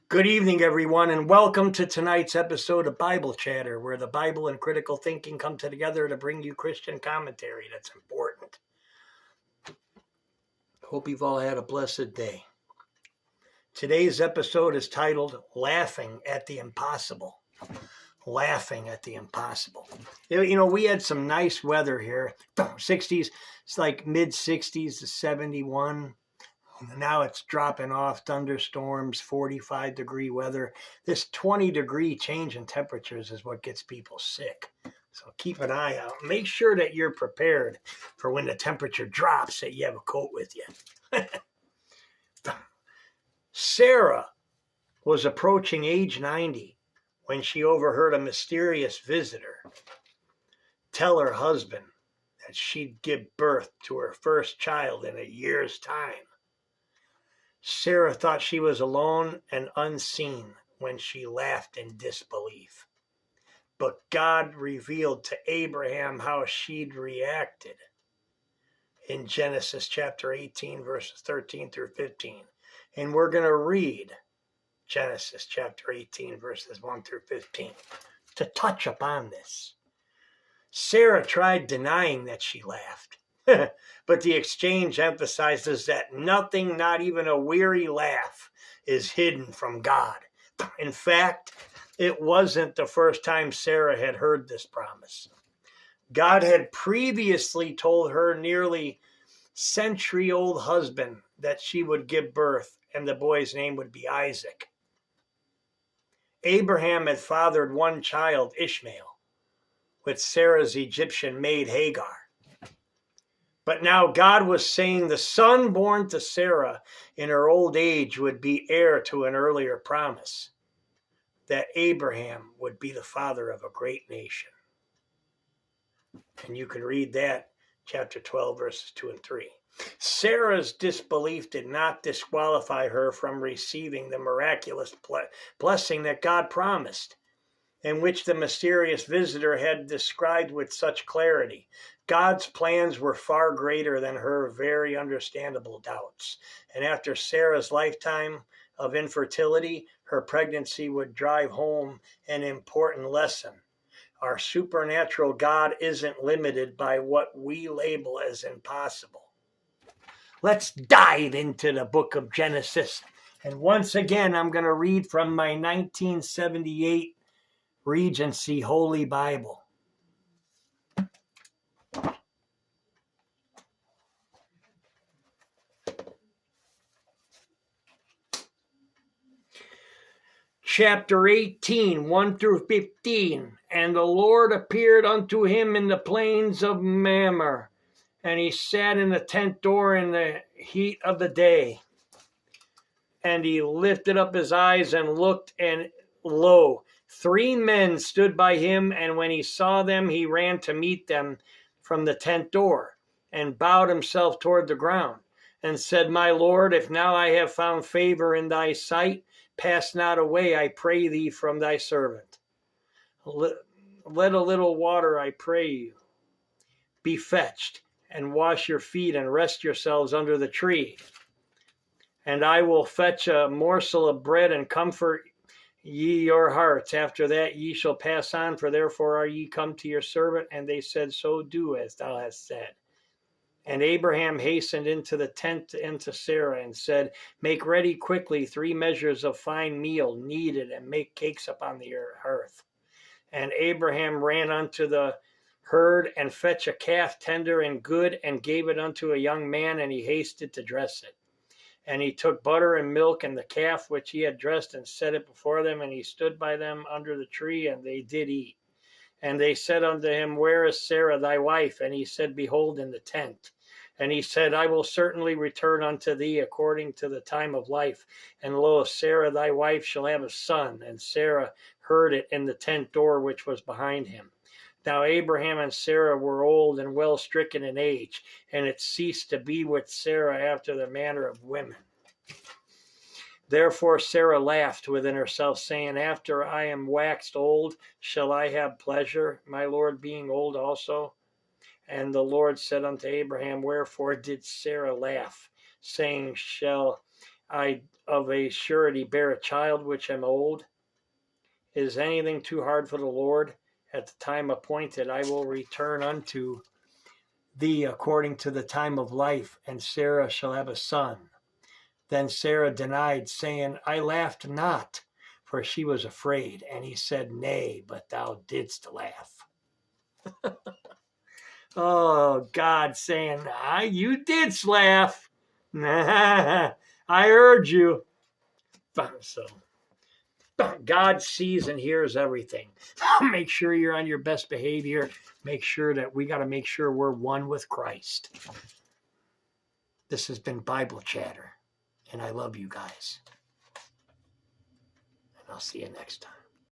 Good evening, everyone, and welcome to tonight's episode of Bible Chatter, where the Bible and critical thinking come together to bring you Christian commentary that's important. Hope you've all had a blessed day. Today's episode is titled Laughing at the Impossible. Laughing at the impossible. You know, we had some nice weather here. 60s, it's like mid 60s to 71. Now it's dropping off, thunderstorms, 45-degree weather. This 20-degree change in temperatures is what gets people sick. So keep an eye out. Make sure that you're prepared for when the temperature drops, that you have a coat with you. Sarah was approaching age 90 when she overheard a mysterious visitor tell her husband that she'd give birth to her first child in a year's time. Sarah thought she was alone and unseen when she laughed in disbelief. But God revealed to Abraham how she'd reacted in Genesis chapter 18, verses 13 through 15. And we're going to read Genesis chapter 18, verses 1 through 15 to touch upon this. Sarah tried denying that she laughed. But the exchange emphasizes that nothing, not even a weary laugh, is hidden from God. In fact, it wasn't the first time Sarah had heard this promise. God had previously told her nearly century-old husband that she would give birth and the boy's name would be Isaac. Abraham had fathered one child, Ishmael, with Sarah's Egyptian maid Hagar. But now God was saying the son born to Sarah in her old age would be heir to an earlier promise, that Abraham would be the father of a great nation. And you can read that, chapter 12, verses 2 and 3. Sarah's disbelief did not disqualify her from receiving the miraculous blessing that God promised, in which the mysterious visitor had described with such clarity. God's plans were far greater than her very understandable doubts. And after Sarah's lifetime of infertility, her pregnancy would drive home an important lesson. Our supernatural God isn't limited by what we label as impossible. Let's dive into the book of Genesis. And once again, I'm going to read from my 1978 Regency Holy Bible. Chapter 18, 1 through 15. And the Lord appeared unto him in the plains of Mamre, and he sat in the tent door in the heat of the day. And he lifted up his eyes and looked, and lo, 3 men stood by him, and when he saw them, he ran to meet them from the tent door, and bowed himself toward the ground, and said, My Lord, if now I have found favor in thy sight, pass not away, I pray thee, from thy servant. Let a little water, I pray you, be fetched, and wash your feet, and rest yourselves under the tree. And I will fetch a morsel of bread, and comfort ye your hearts. After that ye shall pass on, for therefore are ye come to your servant. And they said, So do as thou hast said. And Abraham hastened into the tent unto Sarah, and said, Make ready quickly 3 measures of fine meal, knead it, and make cakes upon the hearth. And Abraham ran unto the herd, and fetched a calf tender and good, and gave it unto a young man, and he hasted to dress it. And he took butter and milk and the calf which he had dressed, and set it before them, and he stood by them under the tree, and they did eat. And they said unto him, Where is Sarah thy wife? And he said, Behold, in the tent. And he said, I will certainly return unto thee according to the time of life. And lo, Sarah thy wife shall have a son. And Sarah heard it in the tent door which was behind him. Now Abraham and Sarah were old and well stricken in age, and it ceased to be with Sarah after the manner of women. Therefore Sarah laughed within herself, saying, After I am waxed old, shall I have pleasure, my Lord being old also? And the Lord said unto Abraham, Wherefore did Sarah laugh, saying, Shall I of a surety bear a child which am old. Is anything too hard for the Lord? At the time appointed, I will return unto thee according to the time of life, and Sarah shall have a son. Then Sarah denied, saying, I laughed not, for she was afraid. And he said, Nay, but thou didst laugh. Oh, God saying, you did laugh. I heard you. So God sees and hears everything. Make sure you're on your best behavior. Make sure that we got to make sure we're one with Christ. This has been Bible Chatter, and I love you guys. And I'll see you next time.